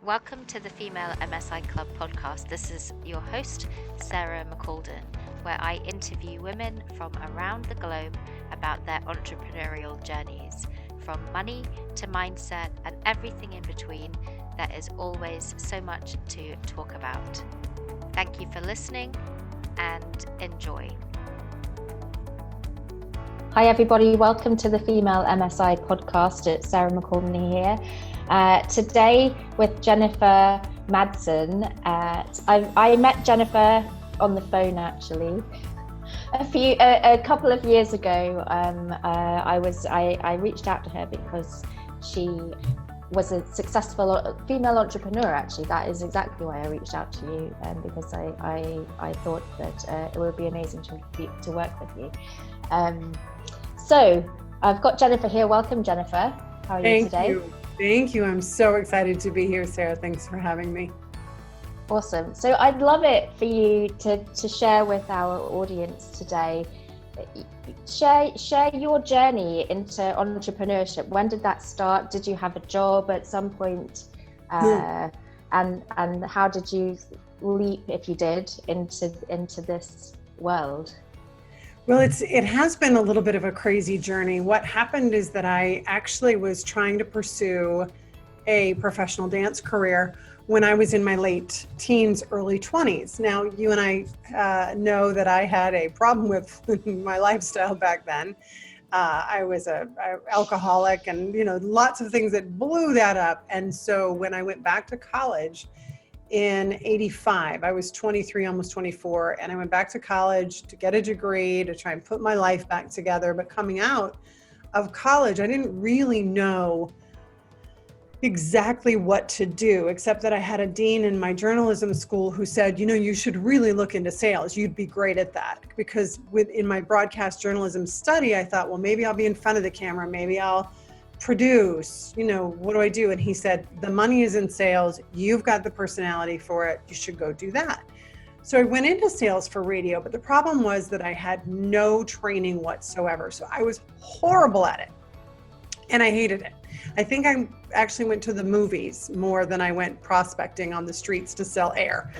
Welcome to the Female MSI Club podcast. This is your host, Sarah McCalden, where I interview women from around the globe about their entrepreneurial journeys, from money to mindset and everything in between. There is always so much to talk about. Thank you for listening and enjoy. Hi everybody, welcome to the Female MSI podcast. It's Sarah McCalden here. Today with Jenifer Madson. I met Jenifer on the phone actually a couple of years ago. I reached out to her because she was a successful female entrepreneur. Actually, that is exactly why I reached out to you, because I thought that it would be amazing to work with you. So I've got Jenifer here. Welcome, Jenifer. How are you today? Thank you. I'm so excited to be here, Sarah. Thanks for having me. Awesome. So I'd love it for you to share with our audience today. Share your journey into entrepreneurship. When did that start? Did you have a job at some point? And how did you leap, if you did, into this world? Well, it has been a little bit of a crazy journey. What happened is that I actually was trying to pursue a professional dance career when I was in my late teens, early 20s. Now, you and I know that I had a problem with my lifestyle back then. I was an alcoholic and, lots of things that blew that up. And so when I went back to college in 85, I was 23, almost 24, and I went back to college to get a degree, to try and put my life back together. But coming out of college, I didn't really know exactly what to do, except that I had a dean in my journalism school who said, you should really look into sales. You'd be great at that. Because in my broadcast journalism study, I thought, well, maybe I'll be in front of the camera. Maybe I'll produce, what do I do? And he said, the money is in sales. You've got the personality for it. You should go do that. So I went into sales for radio, but the problem was that I had no training whatsoever. So I was horrible at it and I hated it. I think I actually went to the movies more than I went prospecting on the streets to sell air.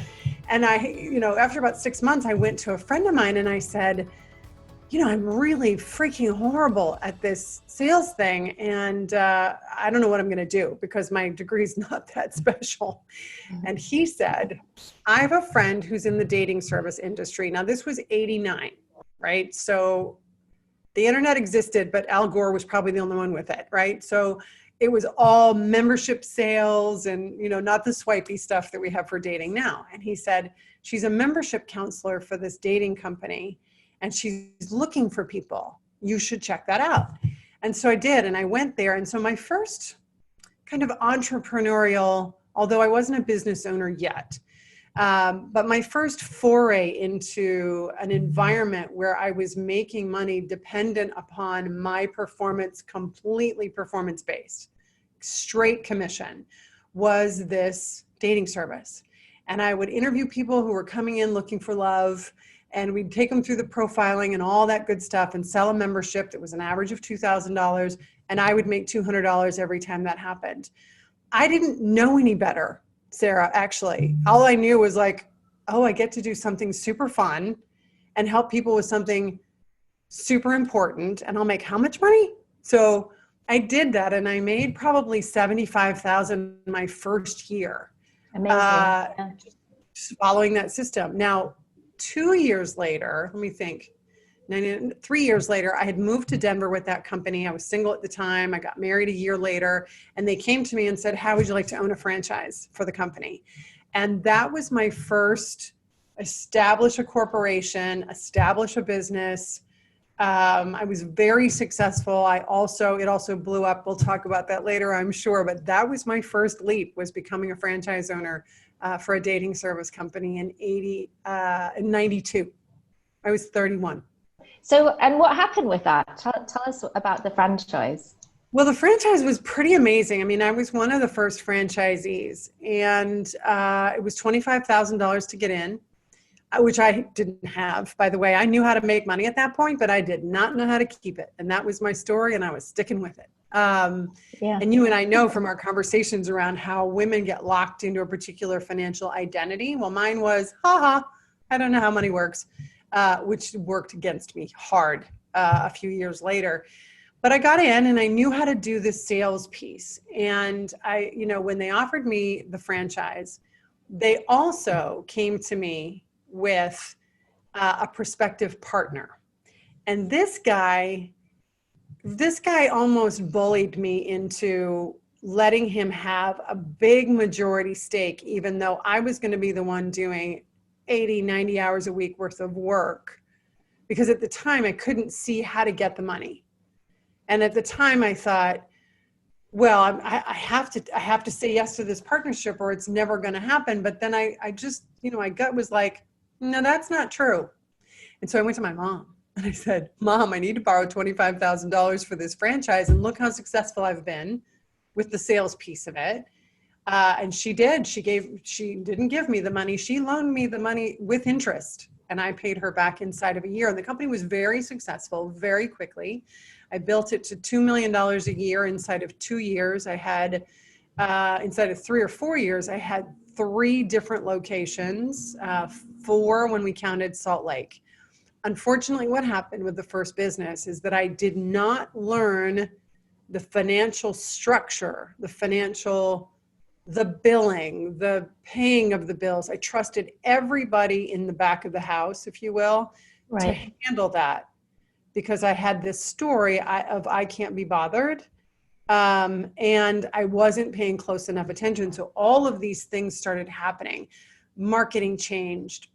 And after about 6 months, I went to a friend of mine and I said, I'm really freaking horrible at this sales thing. And I don't know what I'm going to do because my degree is not that special. Mm-hmm. And he said, I have a friend who's in the dating service industry. Now, this was 89, right? So the internet existed, but Al Gore was probably the only one with it, right? So it was all membership sales and, not the swipey stuff that we have for dating now. And he said, she's a membership counselor for this dating company. And she's looking for people. You should check that out. And so I did, and I went there. And so my first kind of entrepreneurial, although I wasn't a business owner yet, but my first foray into an environment where I was making money dependent upon my performance, completely performance-based, straight commission, was this dating service. And I would interview people who were coming in looking for love, and we'd take them through the profiling and all that good stuff and sell a membership that was an average of $2,000. And I would make $200 every time that happened. I didn't know any better, Sarah, actually. All I knew was I get to do something super fun and help people with something super important. And I'll make how much money? So I did that. And I made probably $75,000 my first year. Amazing. Just following that system. Now, 2 years later, let me think, 3 years later, I had moved to Denver with that company. I was single at the time. I got married a year later, and they came to me and said, how would you like to own a franchise for the company? And that was my first establish a corporation, establish a business. I was very successful. It also blew up. We'll talk about that later, I'm sure. But that was my first leap, was becoming a franchise owner for a dating service company in 92. I was 31. So, and what happened with that? Tell us about the franchise. Well, the franchise was pretty amazing. I mean, I was one of the first franchisees, and it was $25,000 to get in. which I didn't have, by the way. I knew how to make money at that point, but I did not know how to keep it. And that was my story, and I was sticking with it. And you and I know from our conversations around how women get locked into a particular financial identity. Well, mine was, I don't know how money works, which worked against me hard a few years later. But I got in and I knew how to do this sales piece. And when they offered me the franchise, they also came to me with a prospective partner. And this guy almost bullied me into letting him have a big majority stake, even though I was going to be the one doing 80, 90 hours a week worth of work. Because at the time I couldn't see how to get the money. And at the time I thought, well, I have to say yes to this partnership or it's never going to happen. But then I just, my gut was like, no, that's not true. And so I went to my mom and I said, Mom, I need to borrow $25,000 for this franchise. And look how successful I've been with the sales piece of it. And she did. She didn't give me the money. She loaned me the money with interest. And I paid her back inside of a year. And the company was very successful very quickly. I built it to $2 million a year inside of 2 years. I had, inside of 3 or 4 years, I had 3 different locations, 4 when we counted Salt Lake. Unfortunately, what happened with the first business is that I did not learn the financial structure, the billing, the paying of the bills. I trusted everybody in the back of the house, if you will, to handle that. Because I had this story of I can't be bothered, and I wasn't paying close enough attention. So all of these things started happening. Marketing changed.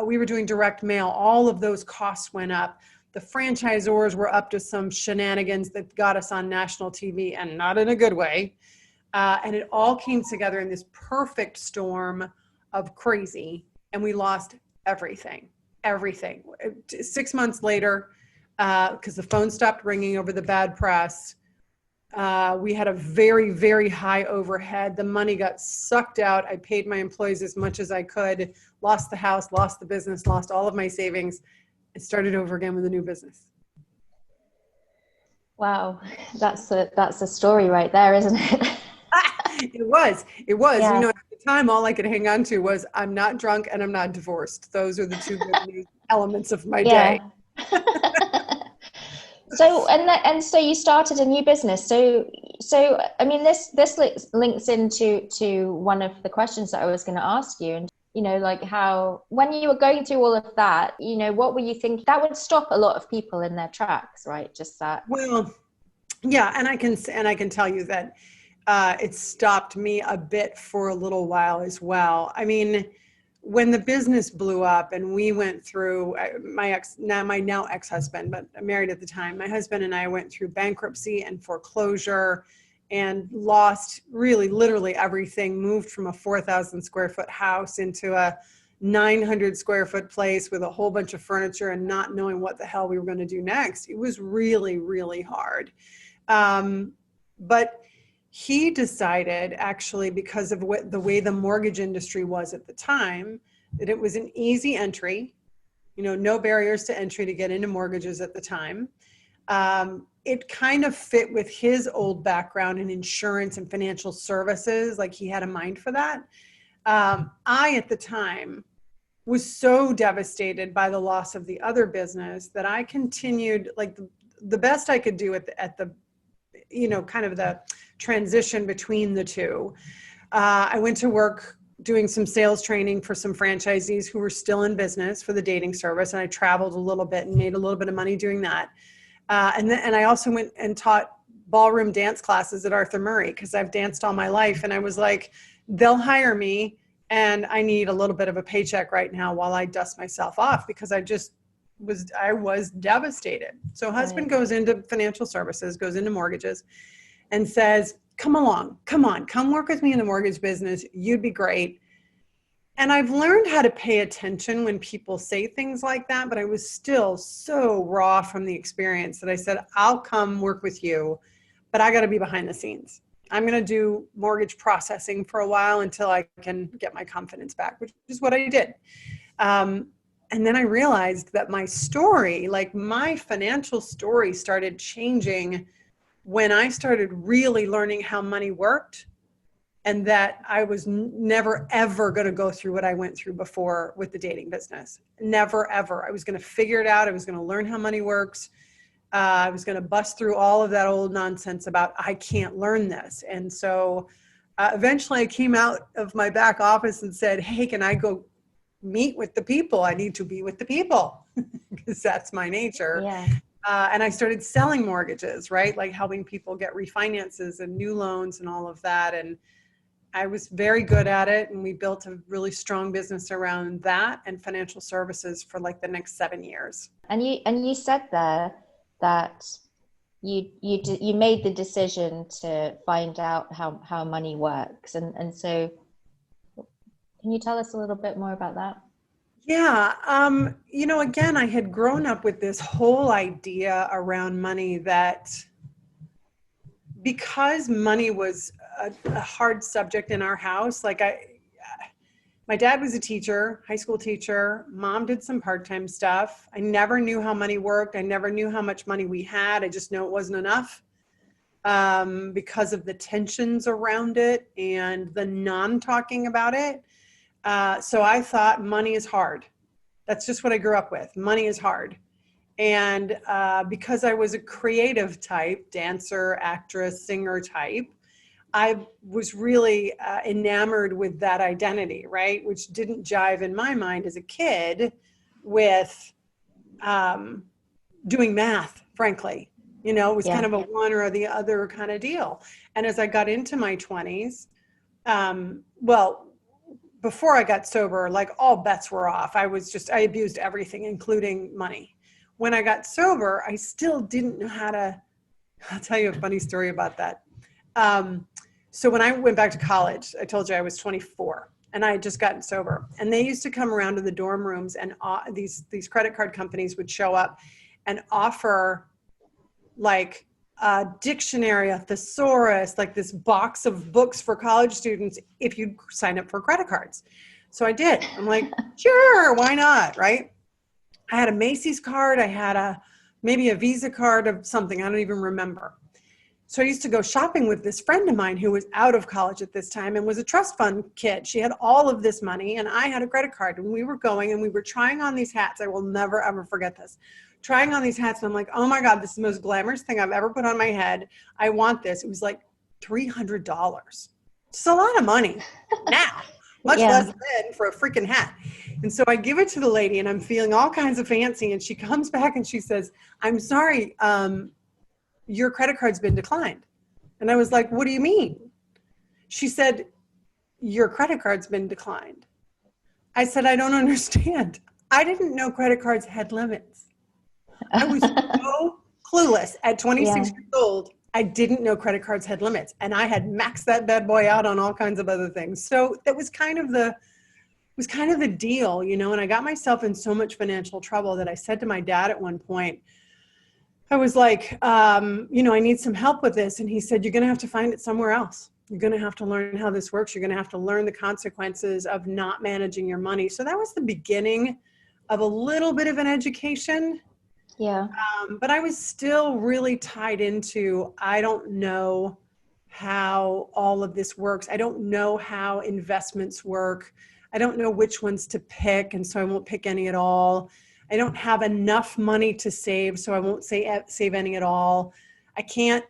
We were doing direct mail. All of those costs went up. The franchisors were up to some shenanigans that got us on national TV, and not in a good way. And it all came together in this perfect storm of crazy, and we lost everything. 6 months later, because the phone stopped ringing over the bad press. We had a very, very high overhead. The money got sucked out. I paid my employees as much as I could, lost the house, lost the business, lost all of my savings, and started over again with a new business. Wow, that's a story right there, isn't it? It was. Yeah. At the time, all I could hang on to was I'm not drunk and I'm not divorced. Those are the 2 good news elements of my day. So you started a new business. So I mean, this links into one of the questions that I was going to ask you. And like how, when you were going through all of that, what were you thinking? That would stop a lot of people in their tracks, right? Just that. Well, yeah, and I can tell you that it stopped me a bit for a little while as well. I mean, when the business blew up and we went through, my now ex-husband, but married at the time, my husband and I went through bankruptcy and foreclosure and lost really literally everything, moved from a 4,000 square foot house into a 900 square foot place with a whole bunch of furniture and not knowing what the hell we were going to do next. It was really, really hard. But he decided, actually, because of the way the mortgage industry was at the time, that it was an easy entry, no barriers to entry to get into mortgages at the time. It kind of fit with his old background in insurance and financial services, like he had a mind for that. I, at the time, was so devastated by the loss of the other business that I continued, like the best I could do at the kind of the transition between the two. I went to work doing some sales training for some franchisees who were still in business for the dating service. And I traveled a little bit and made a little bit of money doing that. And I also went and taught ballroom dance classes at Arthur Murray, because I've danced all my life. And I was like, they'll hire me and I need a little bit of a paycheck right now while I dust myself off, because I was devastated. So husband goes into financial services, goes into mortgages, and says, come work with me in the mortgage business. You'd be great. And I've learned how to pay attention when people say things like that, but I was still so raw from the experience that I said, I'll come work with you, but I got to be behind the scenes. I'm going to do mortgage processing for a while until I can get my confidence back, which is what I did. And then I realized that my story, like my financial story, started changing when I started really learning how money worked, and that I was never, ever going to go through what I went through before with the dating business. Never, ever. I was going to figure it out. I was going to learn how money works. I was going to bust through all of that old nonsense about I can't learn this. And so eventually I came out of my back office and said, hey, can I go meet with the people? I need to be with the people because that's my nature. Yeah. And I started selling mortgages, right? Like helping people get refinances and new loans and all of that. And I was very good at it. And we built a really strong business around that and financial services for like the next 7 years. And you said there that you made the decision to find out how money works. And so can you tell us a little bit more about that? Yeah. Again, I had grown up with this whole idea around money that because money was a hard subject in our house, my dad was a teacher, high school teacher. Mom did some part-time stuff. I never knew how money worked. I never knew how much money we had. I just know it wasn't enough because of the tensions around it and the non-talking about it. So I thought money is hard. That's just what I grew up with. Money is hard. And because I was a creative type, dancer, actress, singer type, I was really enamored with that identity, right? Which didn't jive in my mind as a kid with doing math, frankly. It was kind of a one or the other kind of deal. And as I got into my 20s, before I got sober, like all bets were off. I abused everything, including money. When I got sober, I still didn't know how to, I'll tell you a funny story about that. So when I went back to college, I told you I was 24 and I had just gotten sober, and they used to come around to the dorm rooms, and these credit card companies would show up and offer like a dictionary, a thesaurus, like this box of books for college students if you sign up for credit cards. So I did. I'm like, sure, why not, right? I had a Macy's card. I had maybe a Visa card of something. I don't even remember. So I used to go shopping with this friend of mine who was out of college at this time and was a trust fund kid. She had all of this money and I had a credit card, and we were going and we were trying on these hats. I will never, ever forget this. Trying on these hats. And I'm like, oh my God, this is the most glamorous thing I've ever put on my head. I want this. It was like $300. It's a lot of money now, much less than for a freaking hat. And so I give it to the lady and I'm feeling all kinds of fancy. And she comes back and she says, I'm sorry, your credit card's been declined. And I was like, what do you mean? She said, your credit card's been declined. I said, I don't understand. I didn't know credit cards had limits. I was so clueless at 26 years old. I didn't know credit cards had limits, and I had maxed that bad boy out on all kinds of other things. So that was kind of the deal, and I got myself in so much financial trouble that I said to my dad at one point, I was like, I need some help with this. And he said, you're going to have to find it somewhere else. You're going to have to learn how this works. You're going to have to learn the consequences of not managing your money. So that was the beginning of a little bit of an education. Yeah. But I was still really tied into, I don't know how all of this works. I don't know how investments work. I don't know which ones to pick. And so I won't pick any at all. I don't have enough money to save, so I won't save any at all. I can't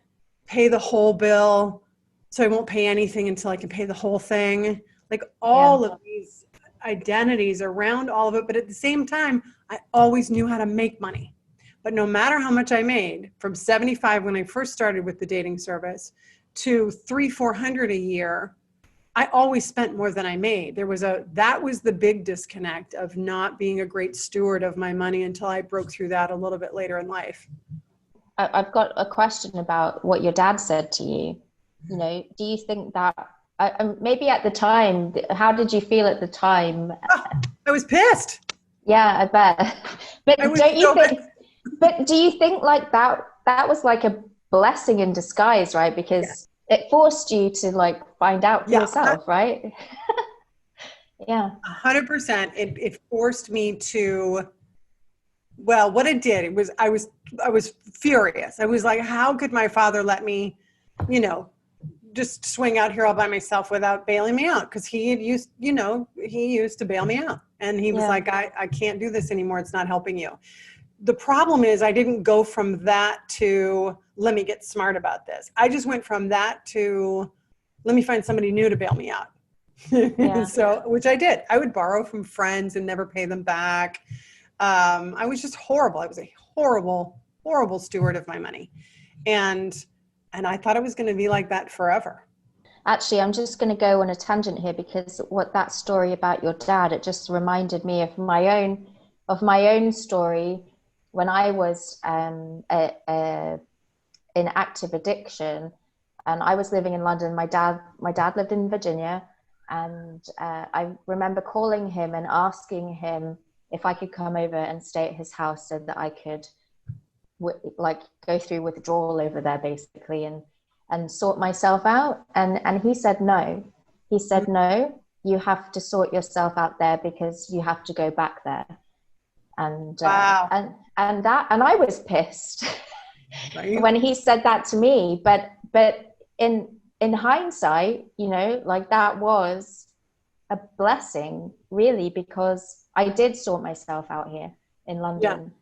pay the whole bill, so I won't pay anything until I can pay the whole thing. Like all of these identities around all of it. But at the same time, I always knew how to make money. But no matter how much I made, from 75 when I first started with the dating service to $300-400 a year, I always spent more than I made. That was the big disconnect of not being a great steward of my money until I broke through that a little bit later in life. I've got a question about what your dad said to you. Do you think that, maybe at the time, how did you feel at the time? Oh, I was pissed. Yeah, I bet. But do you think like that was like a blessing in disguise, right? Because it forced you to like find out for yourself, right? Yeah. 100%. It forced me to, well, what it did, I was furious. I was like, how could my father let me, just swing out here all by myself without bailing me out? Because he used to bail me out. And he was like, I can't do this anymore. It's not helping you. The problem is I didn't go from that to, let me get smart about this. I just went from that to, let me find somebody new to bail me out. So, which I did. I would borrow from friends and never pay them back. I was just horrible. I was a horrible, horrible steward of my money. And I thought it was going to be like that forever. Actually, I'm just going to go on a tangent here, because what that story about your dad, it just reminded me of my own story when I was in active addiction, and I was living in London. My dad lived in Virginia, and I remember calling him and asking him if I could come over and stay at his house so that I could go through withdrawal over there, basically, and sort myself out. And he said no. He said, no, you have to sort yourself out there because you have to go back there. And wow. And I was pissed Right. when he said that to me. But in hindsight, that was a blessing, really, because I did sort myself out here in London.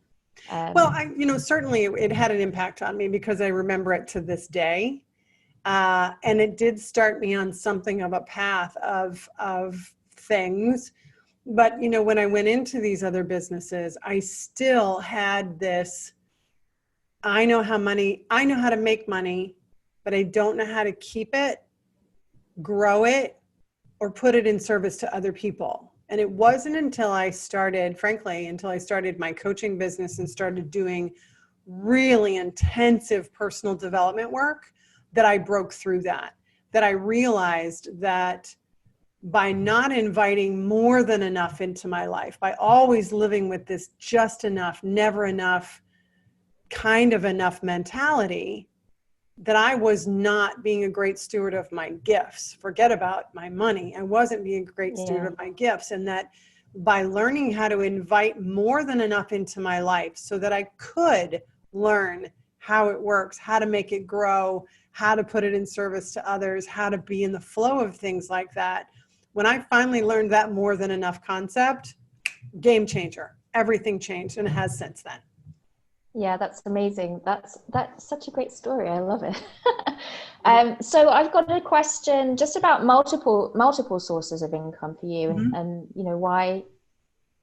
Well, certainly it had an impact on me, because I remember it to this day. And it did start me on something of a path of things. But, when I went into these other businesses, I still had this, I know how to make money, but I don't know how to keep it, grow it, or put it in service to other people. And it wasn't until I started my coaching business and started doing really intensive personal development work that I broke through that I realized that by not inviting more than enough into my life, by always living with this just enough, never enough, kind of enough mentality, that I was not being a great steward of my gifts. Forget about my money. I wasn't being a great steward of my gifts. And that by learning how to invite more than enough into my life so that I could learn how it works, how to make it grow, how to put it in service to others, how to be in the flow of things like that. When I finally learned that more than enough concept, game changer. Everything changed, and it has since then. Yeah, that's amazing. That's such a great story. I love it. So I've got a question just about multiple sources of income for you, and why,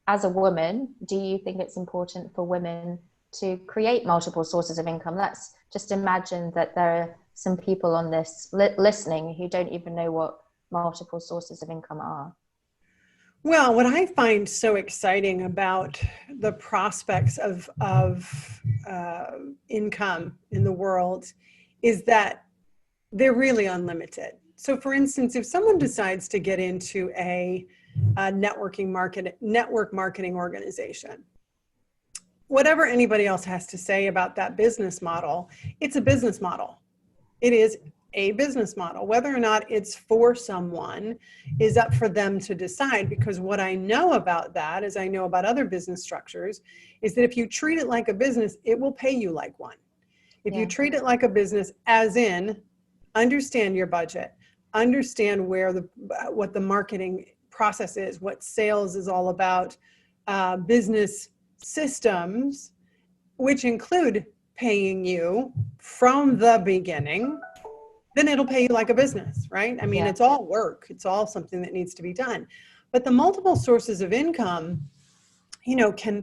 as a woman, do you think it's important for women to create multiple sources of income? Let's just imagine that there are some people on this listening who don't even know what multiple sources of income are. Well, what I find so exciting about the prospects of income in the world is that they're really unlimited. So, for instance, if someone decides to get into a network marketing organization, whatever anybody else has to say about that business model, it's a business model. It is a business model. Whether or not it's for someone is up for them to decide, because what I know about that, as I know about other business structures, is that if you treat it like a business, it will pay you like one. If you treat it like a business, as in understand your budget, understand what the marketing process is, what sales is all about, business systems, which include paying you from the beginning, then it'll pay you like a business, right? I mean, it's all work. It's all something that needs to be done. But the multiple sources of income, can,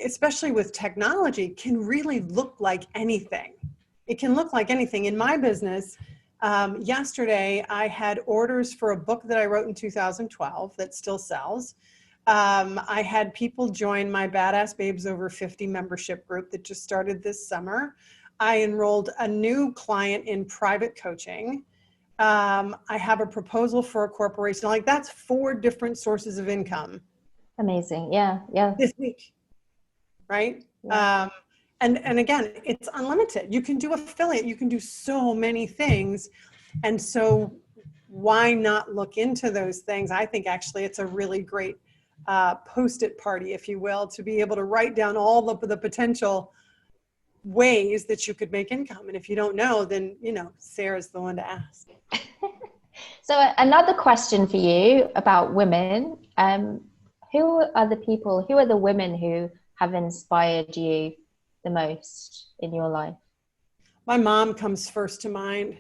especially with technology, can really look like anything. It can look like anything. In my business, yesterday, I had orders for a book that I wrote in 2012 that still sells. I had people join my Badass Babes Over 50 membership group that just started this summer. I enrolled a new client in private coaching. I have a proposal for a corporation. Like, that's 4 different sources of income. Amazing. Yeah. This week, right? Yeah. And again, it's unlimited. You can do affiliate. You can do so many things. And so why not look into those things? I think actually it's a really great post-it party, if you will, to be able to write down all the potential ways that you could make income. And if you don't know, then, Sarah's the one to ask. So another question for you about women. Who are the women who have inspired you the most in your life? My mom comes first to mind,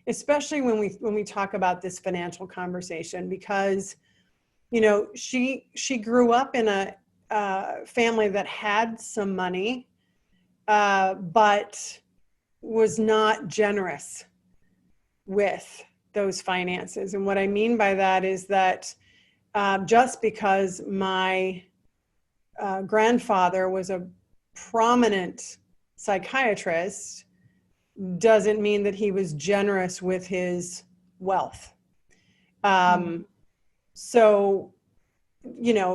especially when we talk about this financial conversation, because, she grew up in a family that had some money, but was not generous with those finances. And what I mean by that is that just because my grandfather was a prominent psychiatrist doesn't mean that he was generous with his wealth. So,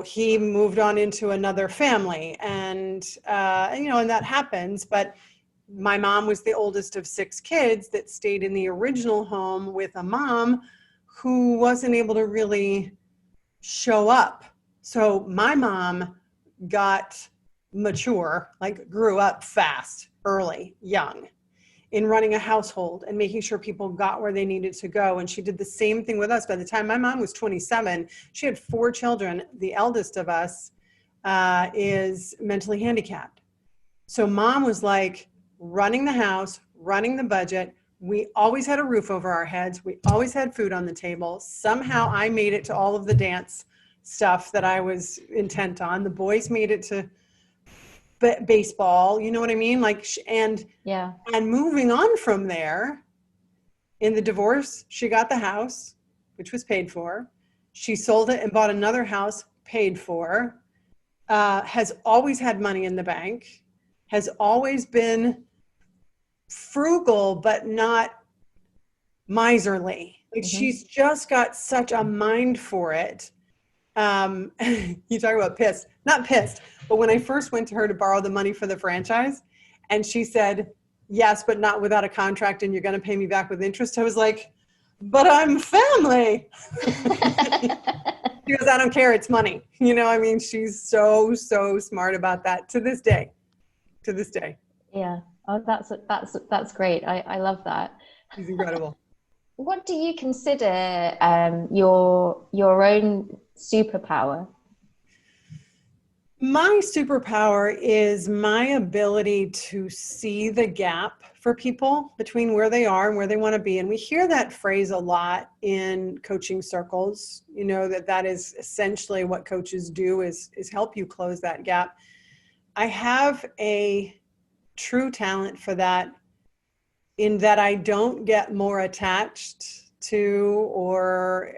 he moved on into another family, and that happens. But my mom was the oldest of 6 kids that stayed in the original home with a mom who wasn't able to really show up. So my mom got mature, grew up fast, early, young, in running a household and making sure people got where they needed to go. And she did the same thing with us. By the time my mom was 27, she had 4 children. The eldest of us is mentally handicapped. So mom was running the house, running the budget. We always had a roof over our heads. We always had food on the table. Somehow I made it to all of the dance stuff that I was intent on. The boys made it to baseball, you know what I mean? And moving on from there, in the divorce, she got the house, which was paid for. She sold it and bought another house, paid for. Has always had money in the bank. Has always been frugal, but not miserly. She's just got such a mind for it. You talk about pissed, not pissed, but when I first went to her to borrow the money for the franchise and she said, yes, but not without a contract and you're going to pay me back with interest. I was like, but I'm family. She goes, I don't care. It's money. She's so smart about that to this day. Yeah. Oh, that's great. I love that. She's incredible. What do you consider your own superpower? My superpower is my ability to see the gap for people between where they are and where they want to be. And we hear that phrase a lot in coaching circles, that is essentially what coaches do is help you close that gap. I have a true talent for that, in that I don't get more attached to or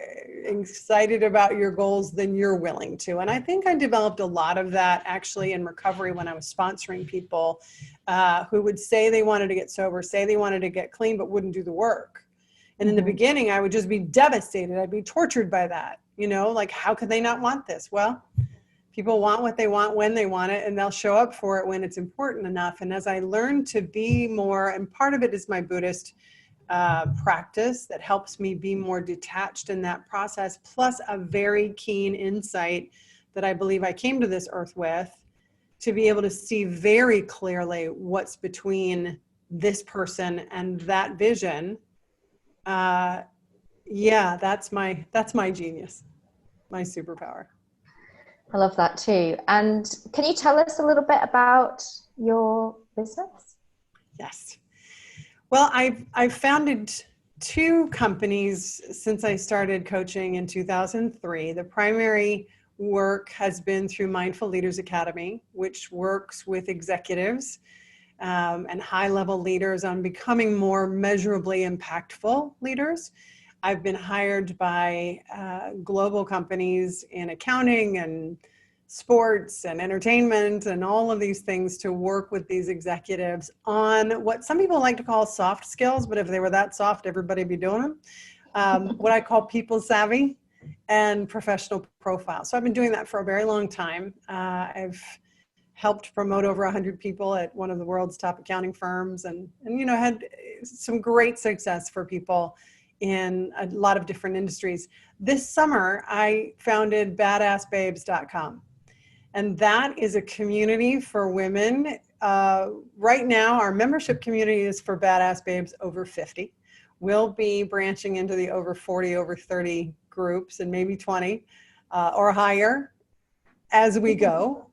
excited about your goals than you're willing to. And I think I developed a lot of that actually in recovery when I was sponsoring people who would say they wanted to get sober, say they wanted to get clean, but wouldn't do the work. And in the beginning, I would just be devastated. I'd be tortured by that. How could they not want this? Well, people want what they want when they want it, and they'll show up for it when it's important enough. And as I learned to be more, and part of it is my Buddhist practice that helps me be more detached in that process, plus a very keen insight that I believe I came to this earth with, to be able to see very clearly what's between this person and that vision. That's my genius, my superpower. I love that too. And can you tell us a little bit about your business? Yes. Well, I've founded 2 companies since I started coaching in 2003. The primary work has been through Mindful Leaders Academy, which works with executives and high-level leaders on becoming more measurably impactful leaders. I've been hired by global companies in accounting and sports and entertainment and all of these things to work with these executives on what some people like to call soft skills, but if they were that soft, everybody would be doing them. What I call people savvy and professional profile. So I've been doing that for a very long time. I've helped promote over 100 people at one of the world's top accounting firms and had some great success for people in a lot of different industries. This summer, I founded badassbabes.com. And that is a community for women. Right now, our membership community is for badass babes over 50. We'll be branching into the over 40, over 30 groups, and maybe 20 or higher as we go.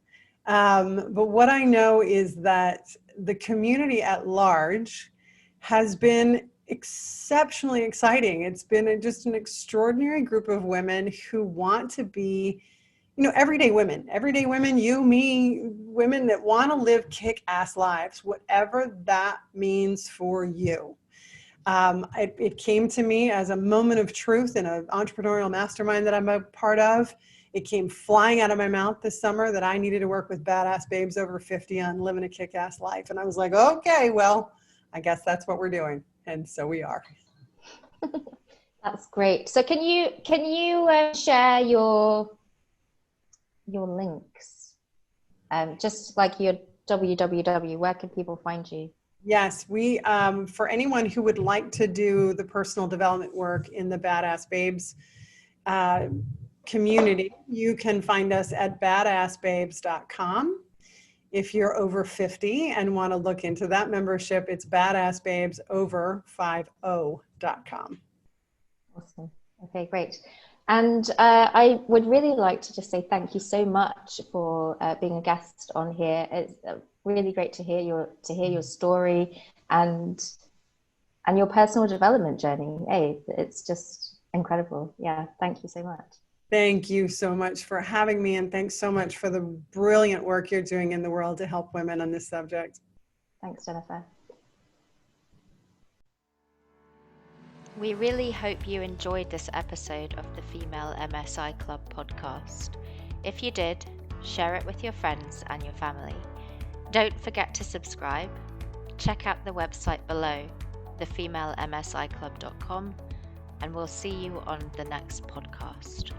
But what I know is that the community at large has been exceptionally exciting. It's been just an extraordinary group of women who want to be, everyday women, you, me, women that want to live kick-ass lives, whatever that means for you. It came to me as a moment of truth in an entrepreneurial mastermind that I'm a part of. It came flying out of my mouth this summer that I needed to work with badass babes over 50 on living a kick-ass life. And I was like, okay, well, I guess that's what we're doing. And so we are. That's great. So can you share your links? Just like your www, where can people find you? Yes, we, for anyone who would like to do the personal development work in the Badass Babes community, you can find us at badassbabes.com. If you're over 50 and want to look into that membership, it's badassbabesover50.com. Awesome. Okay, great. And I would really like to just say thank you so much for being a guest on here. It's really great to hear your story and your personal development journey. Hey, it's just incredible. Yeah, thank you so much. Thank you so much for having me, and thanks so much for the brilliant work you're doing in the world to help women on this subject. Thanks, Jenifer. We really hope you enjoyed this episode of the Female MSI Club podcast. If you did, share it with your friends and your family. Don't forget to subscribe. Check out the website below, thefemalemsiclub.com, and we'll see you on the next podcast.